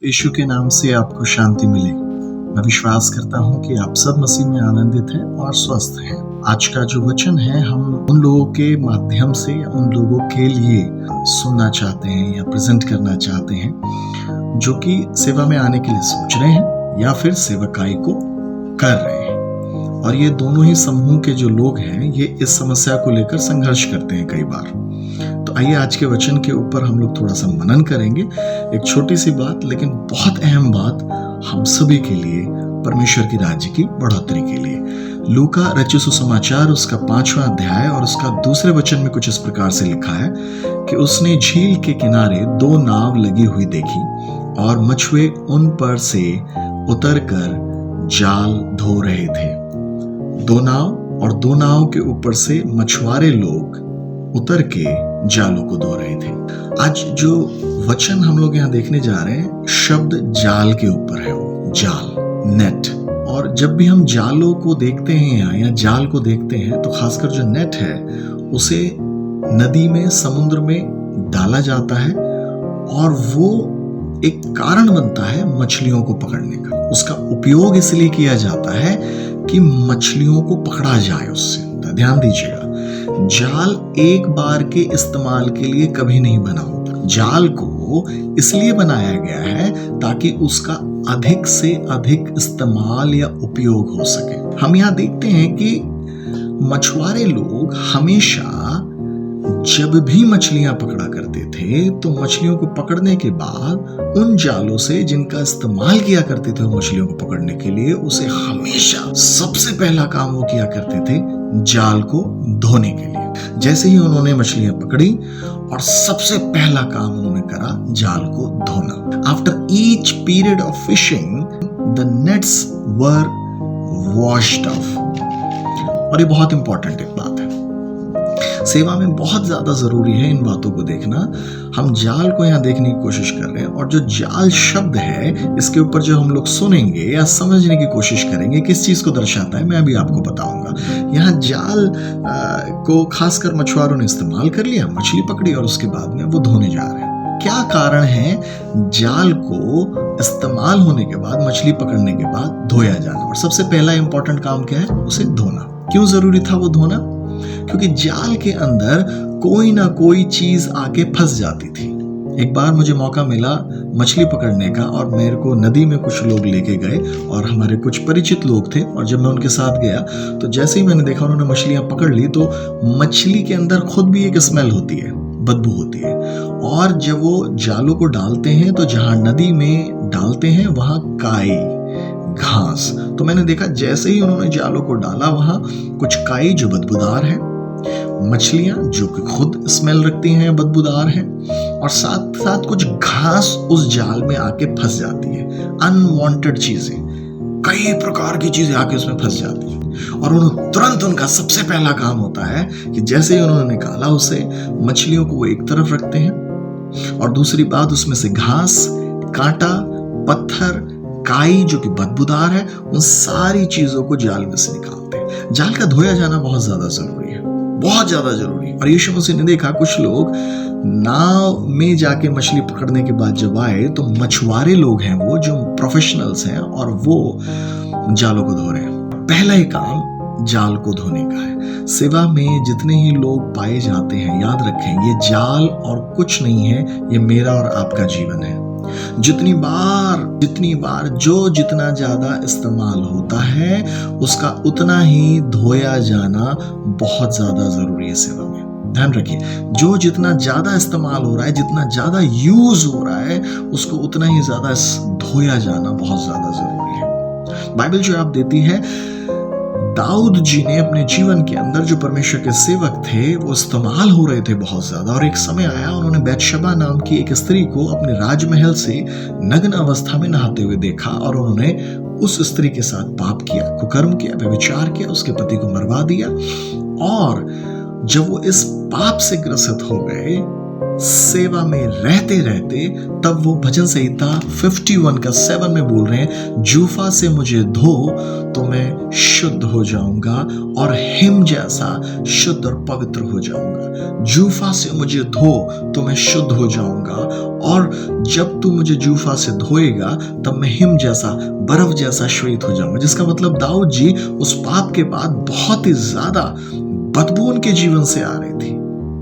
यीशु के नाम से आपको शांति मिले। मैं विश्वास करता हूँ कि आप सब मसीह में आनंदित हैं और स्वस्थ हैं। आज का जो वचन है हम उन लोगों के माध्यम से उन लोगों के लिए सुनना चाहते हैं या प्रेजेंट करना चाहते हैं जो कि सेवा में आने के लिए सोच रहे हैं या फिर सेवकाई को कर रहे हैं। और ये दोनों ही समूह के जो लोग हैं ये इस समस्या को लेकर संघर्ष करते हैं कई बार। तो आइए आज के वचन के ऊपर हम लोग थोड़ा सा मनन करेंगे। एक छोटी सी बात लेकिन बहुत अहम बात हम सभी के लिए, परमेश्वर की राज्य की बढ़ोतरी के लिए। लूका रचित सुसमाचार उसका 5वां अध्याय और उसका दूसरे वचन में कुछ इस प्रकार से लिखा है कि उसने झील के किनारे 2 नाव लगी हुई देखी और मछुए उन पर से उतरकर जाल धो रहे थे। 2 नाव और 2 नाव के ऊपर से मछुआरे लोग उतर के जालों को धो रहे थे। आज जो वचन हम लोग यहाँ देखने जा रहे हैं, शब्द जाल के ऊपर है, वो जाल, नेट। और जब भी हम जालों को देखते हैं या जाल को देखते हैं तो खासकर जो नेट है उसे नदी में, समुद्र में डाला जाता है और वो एक कारण बनता है मछलियों को पकड़ने का। उसका उपयोग इसलिए किया जाता है कि मछलियों को पकड़ा जाए उससे। ध्यान दीजिएगा, जाल एक बार के इस्तेमाल के लिए कभी नहीं बना होता। जाल को इसलिए बनाया गया है ताकि उसका अधिक से अधिक इस्तेमाल या उपयोग हो सके। हम यहाँ देखते हैं कि मछुआरे लोग हमेशा जब भी मछलियां पकड़ा करते थे तो मछलियों को पकड़ने के बाद उन जालों से जिनका इस्तेमाल किया करते थे मछलियों को पकड़ने के लिए, उसे हमेशा सबसे पहला काम वो किया करते थे जाल को धोने के लिए। जैसे ही उन्होंने मछलियां पकड़ी और सबसे पहला काम उन्होंने करा जाल को धोना। After each period of fishing the nets were washed of. और ये बहुत इंपॉर्टेंट एक बात है, सेवा में बहुत ज्यादा जरूरी है इन बातों को देखना। हम जाल को यहाँ देखने की कोशिश कर रहे हैं और जो जाल शब्द है इसके ऊपर जो हम लोग सुनेंगे या समझने की कोशिश करेंगे किस चीज को दर्शाता है, मैं अभी आपको बताऊंगा। यहाँ जाल को खासकर मछुआरों ने इस्तेमाल कर लिया, मछली पकड़ी और उसके बाद में वो धोने जा रहे हैं। क्या कारण है जाल को इस्तेमाल होने के बाद, मछली पकड़ने के बाद धोया जाना? और सबसे पहला इंपॉर्टेंट काम क्या है? उसे धोना। क्यों जरूरी था वो धोना? क्योंकि जाल के अंदर कोई ना कोई चीज आके फंस जाती थी। एक बार मुझे मौका मिला मछली पकड़ने का और मेरे को नदी में कुछ लोग लेके गए और हमारे कुछ परिचित लोग थे। और जब मैं उनके साथ गया तो जैसे ही मैंने देखा उन्होंने मछलियां पकड़ ली तो मछली के अंदर खुद भी एक स्मेल होती है, बदबू होती है। और जब वो जालों को डालते हैं तो जहां नदी में डालते हैं वहां काई, घास, तो मैंने देखा जैसे ही उन्होंने जालों को डाला वहां कुछ काई जो बदबूदार है, मछलियां जो कि खुद स्मेल रखती हैं, बदबूदार हैं, और साथ साथ कुछ घास उस जाल में आके फंस जाती है। अनवांटेड चीजें, कई प्रकार की चीजें आके उसमें फंस जाती हैं। और तुरंत उनका सबसे पहला काम होता है कि जैसे ही उन्होंने निकाला उसे, मछलियों को वो एक तरफ रखते हैं और दूसरी बात उसमें से घास, कांटा, पत्थर, काई जो कि बदबूदार है, उन सारी चीजों को जाल में से निकालते हैं। जाल का धोया जाना बहुत ज्यादा जरूरी है, बहुत ज्यादा जरूरी। और यीशु मसीह ने देखा कुछ लोग नाव में जाके मछली पकड़ने के बाद जब आए तो मछुआरे लोग हैं वो जो प्रोफेशनल्स हैं और वो जालों को धो रहे हैं। पहला ही काम जाल को धोने का है। सेवा में जितने ही लोग पाए जाते हैं, याद रखें ये जाल और कुछ नहीं है, ये मेरा और आपका जीवन है। जितनी बार जो जितना ज्यादा इस्तेमाल होता है उसका उतना ही धोया जाना बहुत ज्यादा जरूरी है सेवा में। ध्यान रखिए, जो जितना ज्यादा इस्तेमाल हो रहा है, जितना ज्यादा यूज हो रहा है, उसको उतना ही ज्यादा धोया जाना बहुत ज्यादा जरूरी है। बाइबल जो आप देती है, दाऊद जी ने अपने जीवन के अंदर जो परमेश्वर के सेवक थे वो इस्तेमाल हो रहे थे बहुत ज्यादा। और एक समय आया उन्होंने बैतशबा नाम की एक स्त्री को अपने राजमहल से नग्न अवस्था में नहाते हुए देखा और उन्होंने उस स्त्री के साथ पाप किया, कुकर्म किया, व्यभिचार किया, उसके पति को मरवा दिया। और जब वो इस पाप से ग्रसित हो गए सेवा में रहते रहते तब वो भजन संहिता 51 का 7 में बोल रहे हैं, जूफा से मुझे धो तो मैं शुद्ध हो जाऊंगा और हिम जैसा शुद्ध और पवित्र हो जाऊंगा। जूफा से मुझे धो तो मैं शुद्ध हो जाऊंगा, और जब तू मुझे जूफा से धोएगा तब मैं हिम जैसा, बर्फ जैसा श्वेत हो जाऊंगा। जिसका मतलब दाऊद जी उस पाप के बाद बहुत ही ज्यादा बदबू उनके जीवन से आ रही थी,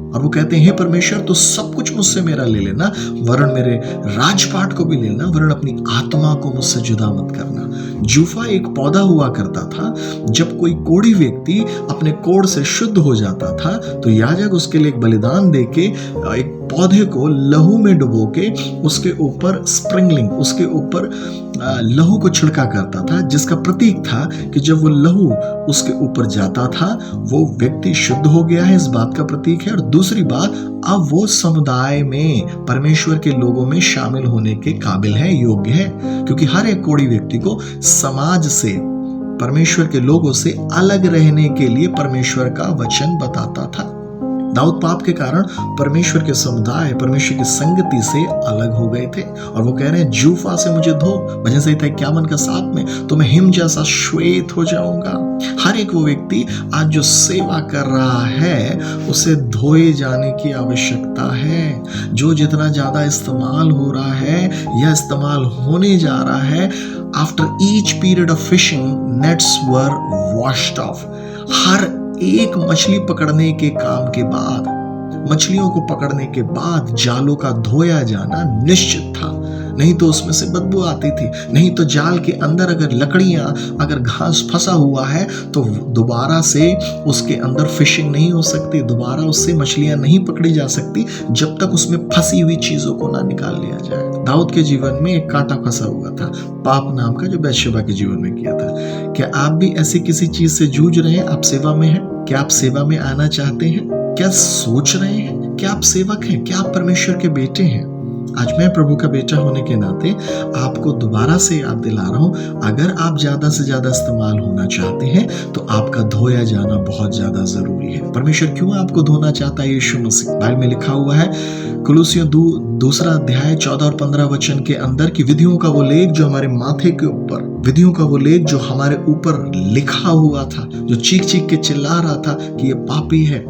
और वो कहते हैं, हे परमेश्वर तू सब कुछ मुझसे मेरा ले लेना, वरन मेरे राजपाट को भी लेना, वरन अपनी आत्मा को मुझसे जुदा मत करना। जूफा एक पौधा हुआ करता था। जब कोई कोढ़ी व्यक्ति अपने कोढ़ से शुद्ध हो जाता था तो याजक उसके लिए एक बलिदान देके एक पौधे को लहू में डुबो के उसके ऊपर स्प्रिंगलिंग, उसके ऊपर लहू को छिड़का करता था, जिसका प्रतीक था कि जब वो लहू उसके ऊपर जाता था वो व्यक्ति शुद्ध हो गया है, इस बात का प्रतीक है। और दूसरी बात, अब वो समुदाय में परमेश्वर के लोगों में शामिल होने के काबिल है, योग्य है, क्योंकि हर एक कोढ़ी व्यक्ति को समाज से, परमेश्वर के लोगों से अलग रहने के लिए परमेश्वर का वचन बताता था। दाऊद पाप के कारण परमेश्वर के समुदाय, परमेश्वर की संगति से अलग हो गए थे, और वो कह रहे हैं, जूफा से मुझे धो, भजन संहिता 51 का 7 में, तो मैं हिम जैसा श्वेत हो जाऊंगा। हर एक वो व्यक्ति आज जो सेवा कर रहा है उसे धोए जाने की आवश्यकता है। जो जितना ज्यादा इस्तेमाल हो रहा है या इस्तेमाल होने जा रहा है, after each period of fishing nets were washed off. हर एक मछली पकड़ने के काम के बाद, मछलियों को पकड़ने के बाद जालों का धोया जाना निश्चित था, नहीं तो उसमें से बदबू आती थी। नहीं तो जाल के अंदर अगर लकड़ियां, अगर घास फंसा हुआ है तो दोबारा से उसके अंदर फिशिंग नहीं हो सकती, दोबारा उससे मछलियां नहीं पकड़ी जा सकती जब तक उसमें फंसी हुई चीजों को ना निकाल लिया जाए। दाऊद के जीवन में एक कांटा फंसा हुआ था, पाप नाम का, जो बैतशेबा के जीवन में किया था। क्या आप भी ऐसी किसी चीज से जूझ रहे हैं? आप सेवा में हैं? क्या आप सेवा में आना चाहते हैं? क्या सोच रहे हैं? क्या आप सेवक हैं? क्या आप परमेश्वर के बेटे हैं? आज मैं प्रभु का बेटा होने के नाते आपको दोबारा से याद दिला रहा हूं, अगर आप ज्यादा से ज्यादा इस्तेमाल होना चाहते हैं तो आपका धोया जाना बहुत ज्यादा जरूरी है। परमेश्वर क्यों आपको धोना चाहता है? यीशु मसीह, बाइबल में लिखा हुआ है कुलुसियों 2 अध्याय 14 और 15 वचन के अंदर की विधियों का वो लेख जो हमारे माथे के ऊपर, विधियों का वो लेख जो हमारे ऊपर लिखा हुआ था, जो चीख चीख के चिल्ला रहा था कि ये पापी है,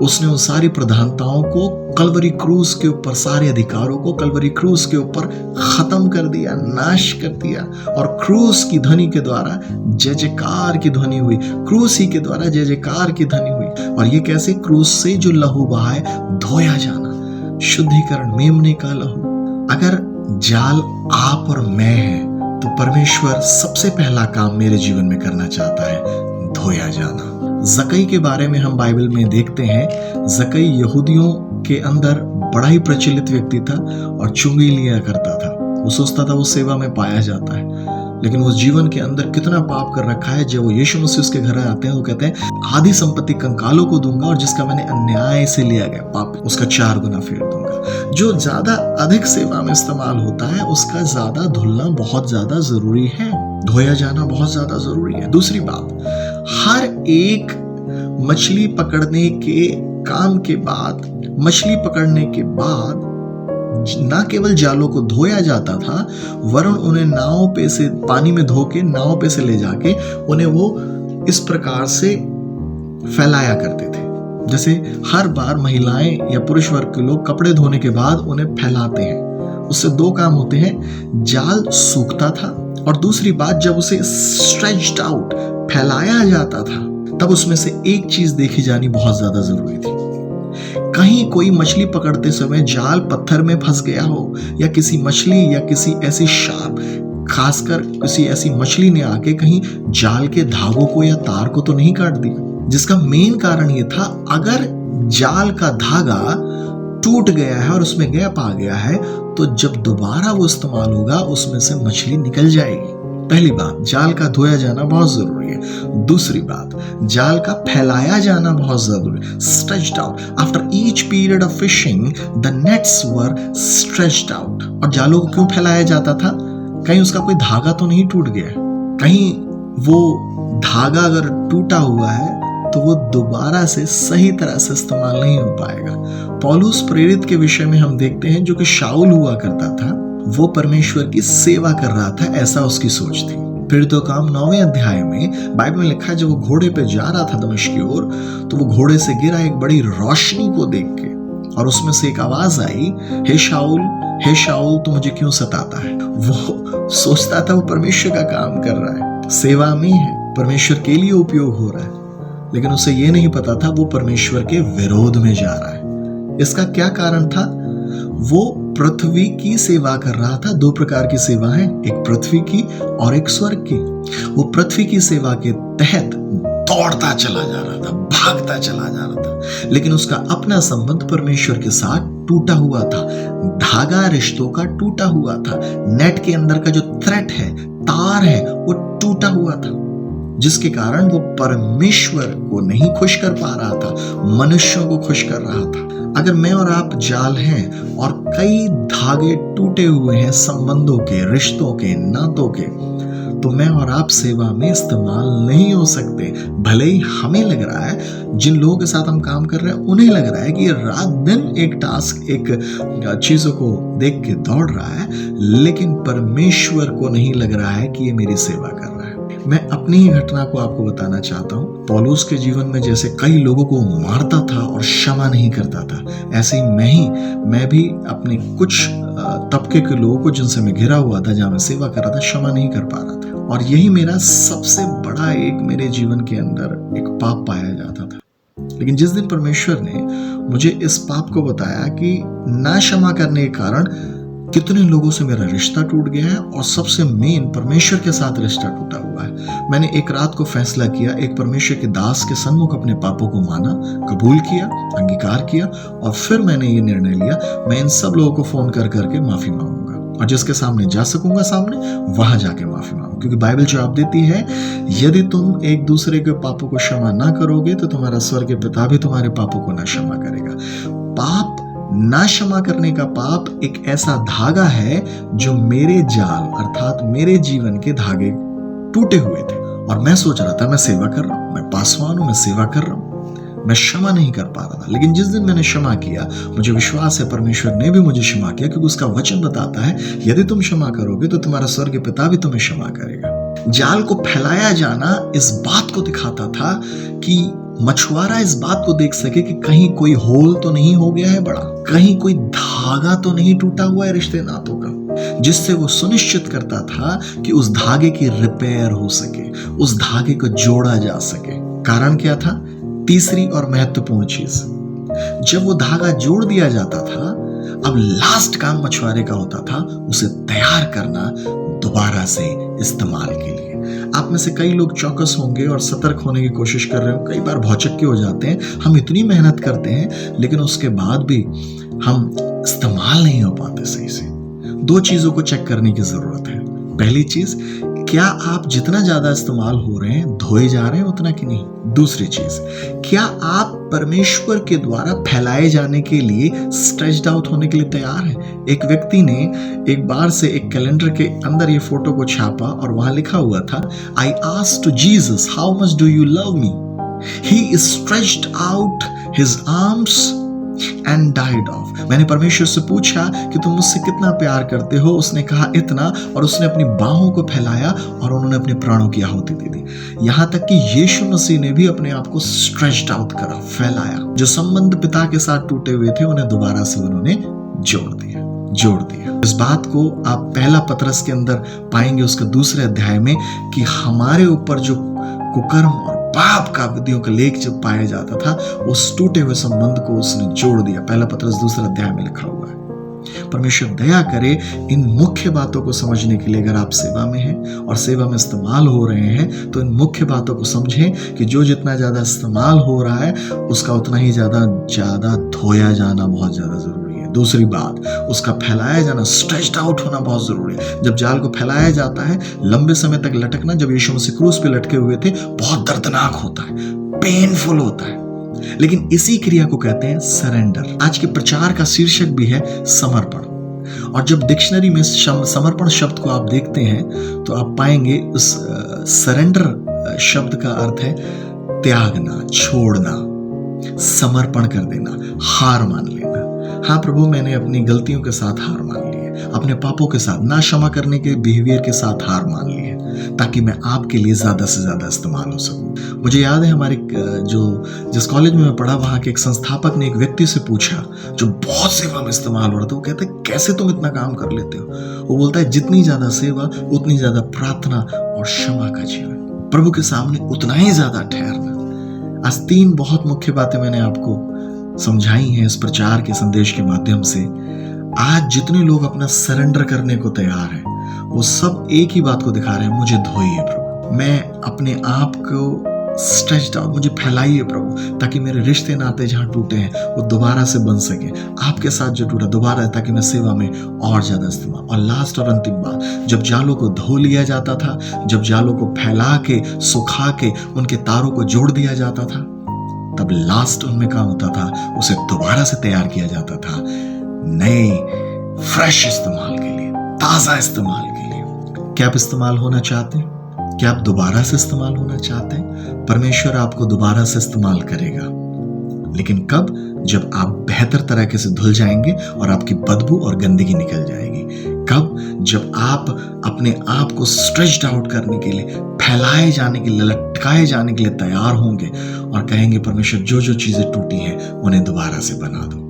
उसने उन सारी प्रधानताओं को कलवरी क्रूस के ऊपर, सारे अधिकारों को कलवरी क्रूस के ऊपर खत्म कर दिया, नाश कर दिया। और क्रूस की ध्वनि के द्वारा जय जयकार की ध्वनि हुई, क्रूस ही के द्वारा जय जयकार की ध्वनि हुई। और ये कैसे? क्रूस से जो लहू बहा है, धोया जाना, शुद्धिकरण, मेमने का लहू। अगर जाल आप और मैं है तो परमेश्वर सबसे पहला काम मेरे जीवन में करना चाहता है, धोया जाना। जकई के बारे में हम बाइबल में देखते हैं, जकई यहूदियों के अंदर बड़ा ही प्रचलित व्यक्ति था और चुंगी लिया करता था। वो सोचता था वो सेवा में पाया जाता है, लेकिन वो जीवन के अंदर कितना पाप कर रखा है। जब वो यीशु मसीह उसके घर आते हैं, वो कहते हैं, आधी संपत्ति कंकालों को दूंगा और जिसका मैंने अन्याय से लिया गया पाप, उसका 4 गुना फेर दूंगा। जो ज्यादा अधिक सेवा में इस्तेमाल होता है उसका ज्यादा धुलना बहुत ज्यादा जरूरी है, धोया जाना बहुत ज्यादा जरूरी है। दूसरी बात, हर एक मछली पकड़ने के काम के बाद, मछली पकड़ने के बाद ना केवल जालों को धोया जाता था, वरन उन्हें नाव पे से, पानी में धो के नाव पे से ले जाके उन्हें वो इस प्रकार से फैलाया करते थे। जैसे हर बार महिलाएं या पुरुष वर्ग के लोग कपड़े धोने के बाद उन्हें फैलाते हैं। उससे 2 काम होते हैं, जाल सूखता था, और दूसरी बात, जब उसे स्ट्रेच्ड आउट, फैलाया जाता था, तब उसमें से एक चीज देखी जानी बहुत ज्यादा जरूरी थी। कहीं कोई मछली पकड़ते समय जाल पत्थर में फंस गया हो, या किसी मछली या किसी ऐसी शार्प, खासकर किसी ऐसी मछली ने आके कहीं जाल के धागों को या तार को तो नहीं काट दिया। जिसका मेन कारण ये था, अगर जाल का धागा टूट गया है और उसमें गैप आ गया है तो जब दोबारा वो इस्तेमाल होगा उसमें से मछली निकल जाएगी। पहली बात, जाल का धोया जाना बहुत जरूरी है। दूसरी बात, जाल का फैलाया जाना बहुत जरूरी है, stretched out. After each period of fishing the nets were stretched out. और जालों को क्यों फैलाया जाता था? कहीं उसका कोई धागा तो नहीं टूट गया, कहीं वो धागा अगर टूटा हुआ है तो वो दोबारा से सही तरह से इस्तेमाल नहीं हो पाएगा। पौलुस प्रेरित के विषय में हम देखते हैं, जो कि शाऊल हुआ करता था, वो परमेश्वर की सेवा कर रहा था, ऐसा उसकी सोच थी। प्रेरितों का काम 9वें अध्याय में बाइबल में लिखा है, जब वो घोड़े पे जा रहा था दमिश्क की ओर, तो वो घोड़े से गिरा एक बड़ी रोशनी को देख के, और उसमें से एक आवाज आई, हे शाऊल तू मुझे क्यों सताता है। वो सोचता था वो परमेश्वर का काम कर रहा है, सेवा में है, परमेश्वर के लिए उपयोग हो रहा है, लेकिन उसे ये नहीं पता था वो परमेश्वर के विरोध में जा रहा है। इसका क्या कारण था? वो पृथ्वी की सेवा कर रहा था। 2 प्रकार की सेवा है, एक पृथ्वी की और एक स्वर्ग की। वो पृथ्वी की सेवा के तहत दौड़ता चला जा रहा था, भागता चला जा रहा था, लेकिन उसका अपना संबंध परमेश्वर के साथ टूटा हुआ था। धागा रिश्तों का टूटा हुआ था। नेट के अंदर का जो थ्रेड है, तार है, वो टूटा हुआ था, जिसके कारण वो परमेश्वर को नहीं खुश कर पा रहा था, मनुष्यों को खुश कर रहा था। अगर मैं और आप जाल हैं और कई धागे टूटे हुए हैं संबंधों के, रिश्तों के, नातों के, तो मैं और आप सेवा में इस्तेमाल नहीं हो सकते। भले ही हमें लग रहा है, जिन लोगों के साथ हम काम कर रहे हैं उन्हें लग रहा है कि ये रात दिन एक टास्क, एक चीजों को देख के दौड़ रहा है, लेकिन परमेश्वर को नहीं लग रहा है कि ये मेरी सेवा कर रहा है। मैं अपनी ही घटना को आपको बताना चाहता हूँ। पौलुस के जीवन में जैसे कई लोगों को मारता था और क्षमा नहीं करता था, ऐसे ही मैं भी अपने कुछ तबके के लोगों को, जिनसे मैं घिरा हुआ था, जहाँ मैं सेवा कर रहा था, क्षमा नहीं कर पा रहा था। और यही मेरा सबसे बड़ा एक मेरे जीवन के अंदर एक पाप पाया जाता था। लेकिन जिस दिन परमेश्वर ने मुझे इस पाप को बताया कि ना क्षमा करने के कारण कितने लोगों से मेरा रिश्ता टूट गया है, और सबसे मेन परमेश्वर के साथ रिश्ता टूटा हुआ है। मैंने एक रात को फैसला किया, एक परमेश्वर के दास के सन्मुख अपने पापों को माना, कबूल किया, अंगीकार किया, और फिर मैंने ये निर्णय लिया, मैं इन सब लोगों को फोन कर करके माफी मांगूंगा, और जिसके सामने जा सकूंगा सामने, वहां जाके माफी मांगू। क्योंकि बाइबल जवाब देती है, यदि तुम एक दूसरे के पापों को क्षमा ना करोगे तो तुम्हारा स्वर्गीय पिता भी तुम्हारे पापों को ना क्षमा करेगा। पाप ना क्षमा करने का पाप एक ऐसा धागा है जो मेरे जाल अर्थात मेरे जीवन के धागे टूटे हुए थे, और मैं सोच रहा था मैं सेवा कर रहा हूं, मैं पासवान हूं, मैं सेवा कर रहा हूं, मैं क्षमा नहीं कर पा रहा था। लेकिन जिस दिन मैंने क्षमा किया, मुझे विश्वास है परमेश्वर ने भी मुझे क्षमा किया, क्योंकि उसका वचन बताता है, यदि तुम क्षमा करोगे तो तुम्हारा स्वर्गीय पिता भी तुम्हें क्षमा करेगा। जाल को फैलाया जाना इस बात को दिखाता था कि मछुआरा इस बात को देख सके कि कहीं कोई होल तो नहीं हो गया है बड़ा, कहीं कोई धागा तो नहीं टूटा हुआ है रिश्ते नातों का, जिससे वो सुनिश्चित करता था कि उस धागे की रिपेयर हो सके, उस धागे को जोड़ा जा सके। कारण क्या था? तीसरी और महत्वपूर्ण चीज, जब वो धागा जोड़ दिया जाता था, अब लास्ट काम मछुआरे का होता था उसे तैयार करना दोबारा से इस्तेमाल के लिए। आप में से कई लोग चौकस होंगे और सतर्क होने की कोशिश कर रहे हो, कई बार भौचक्के हो जाते हैं। हम इतनी मेहनत करते हैं लेकिन उसके बाद भी हम इस्तेमाल नहीं हो पाते सही से। 2 चीजों को चेक करने की जरूरत है। पहली चीज, क्या आप जितना ज्यादा इस्तेमाल हो रहे हैं, धोए जा रहे हैं उतना कि नहीं? दूसरी चीज, क्या आप परमेश्वर के द्वारा फैलाए जाने के लिए स्ट्रेच्ड आउट होने के लिए तैयार हैं? एक व्यक्ति ने एक बार से एक कैलेंडर के अंदर ये फोटो को छापा और वहां लिखा हुआ था, I asked to Jesus how much do you love me, he stretched out his arms and died off. मैंने परमेश्वर से पूछा कि तुम मुझसे कितना प्यार करते हो, उसने कहा इतना, और उसने अपनी बाहों को फैलाया और उन्होंने अपने प्राणों की आहुति दे दी। यहां तक कि यीशु मसीह ने भी अपने आप को स्ट्रेच्ड आउट करा, फैलाया। जो संबंध पिता के साथ टूटे हुए थे उन्हें दोबारा से उन्होंने जोड़ दिया। इस बात को आप पहला पतरस के अंदर पाएंगे, उसके 2 अध्याय में, कि हमारे ऊपर जो कुकर्म और पाप का विधियों का लेख जब पाया जाता था, उस टूटे हुए संबंध को उसने जोड़ दिया। पहला पतरस 2 अध्याय में लिखा हुआ है। परमेश्वर दया करे इन मुख्य बातों को समझने के लिए। अगर आप सेवा में हैं और सेवा में इस्तेमाल हो रहे हैं, तो इन मुख्य बातों को समझें कि जो जितना ज्यादा इस्तेमाल हो रहा है उसका उतना ही ज्यादा धोया जाना बहुत ज्यादा जरूरी है। दूसरी बात, उसका फैलाया जाना, स्ट्रेच्ड आउट होना बहुत जरूरी है। जब जाल को फैलाया जाता है, लंबे समय तक लटकना, जब यीशु मसीह क्रूस पे लटके हुए थे, बहुत दर्दनाक होता है, पेनफुल होता है, लेकिन इसी क्रिया को कहते हैं सरेंडर। आज के प्रचार का शीर्षक भी है समर्पण, और जब डिक्शनरी में समर्पण शब्द को आप देखते हैं तो आप पाएंगे उस सरेंडर शब्द का अर्थ है त्यागना, छोड़ना, समर्पण कर देना, हार मान लेना। हाँ प्रभु, मैंने अपनी गलतियों के साथ हार मान ली है, अपने पापों के साथ, ना क्षमा करने के बिहेवियर के साथ हार मान ली है, ताकि मैं आपके लिए ज्यादा से ज्यादा इस्तेमाल हो सकूं। मुझे याद है हमारे जिस कॉलेज में मैं पढ़ा, वहां के एक संस्थापक ने एक व्यक्ति से पूछा जो बहुत सेवा में इस्तेमाल हो रहा था। वो कहते, कैसे तुम इतना काम कर लेते हो? वो बोलता है, जितनी ज्यादा सेवा उतनी ज्यादा प्रार्थना और क्षमा का जीवन, प्रभु के सामने उतना ही ज्यादा ठहरना। आज 3 बहुत मुख्य बातें मैंने आपको समझाई हैं इस प्रचार के संदेश के माध्यम से। आज जितने लोग अपना सरेंडर करने को तैयार हैं, वो सब एक ही बात को दिखा रहे हैं, मुझे धोइए प्रभु, मैं अपने आप को स्ट्रेच्ड आउट, मुझे फैलाइए प्रभु, ताकि मेरे रिश्ते नाते जहां टूटे हैं वो दोबारा से बन सके, आपके साथ जो टूटा दोबारा, ताकि मैं सेवा में और ज्यादा इस्तेमाल। और लास्ट और अंतिम बात, जब जालों को धो लिया जाता था, जब जालों को फैला के सुखा के उनके तारों को जोड़ दिया जाता था, तब लास्ट उनमें काम होता था, उसे दोबारा से तैयार किया जाता था नए फ्रेश इस्तेमाल के लिए, ताजा इस्तेमाल के लिए। क्या आप इस्तेमाल होना चाहते हैं? क्या आप दोबारा से इस्तेमाल होना चाहते हैं? परमेश्वर आपको दोबारा से इस्तेमाल करेगा, लेकिन कब? जब आप बेहतर तरीके से धुल जाएंगे और आपकी बदबू और गंदगी निकल जाएगी। कब? जब आप अपने आप को स्ट्रेच्ड आउट करने के लिए, फैलाए जाने के लिए, लटकाए जाने के लिए तैयार होंगे और कहेंगे, परमेश्वर जो जो चीजें टूटी हैं उन्हें दोबारा से बना दो।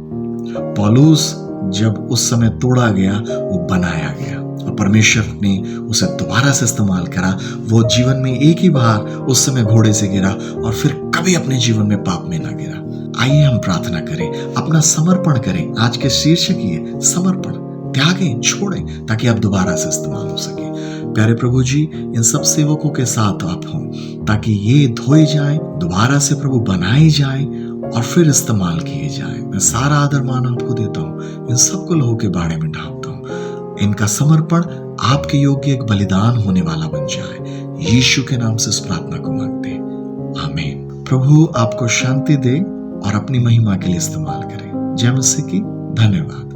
पौलुस जब उस समय तोड़ा गया, वो बनाया गया और परमेश्वर ने उसे दोबारा से इस्तेमाल करा। वो जीवन में एक ही बार उस समय घोड़े से गिरा और फिर कभी अपने जीवन में पाप में ना गिरा। आइए हम प्रार्थना करें, अपना समर्पण करें। आज के शीर्षक ही है समर्पण, त्यागें, छोड़ें, ताकि आप दोबारा से इस्तेमाल हो सके। प्यारे प्रभु जी, इन सब सेवकों के साथ आप हों, ताकि ये धोए जाएं, दोबारा से प्रभु बनाए जाएं और फिर इस्तेमाल किए जाएं। मैं सारा आदर मान आपको देता हूँ, इन सबको लहू के बाड़े में ढांपता हूँ। इनका समर्पण आपके योग्य एक बलिदान होने वाला बन जाए। यीशु के नाम से इस प्रार्थना को मांगते हैं, आमीन। प्रभु आपको शांति दे और अपनी महिमा के लिए इस्तेमाल करें। जय मसीह की। धन्यवाद।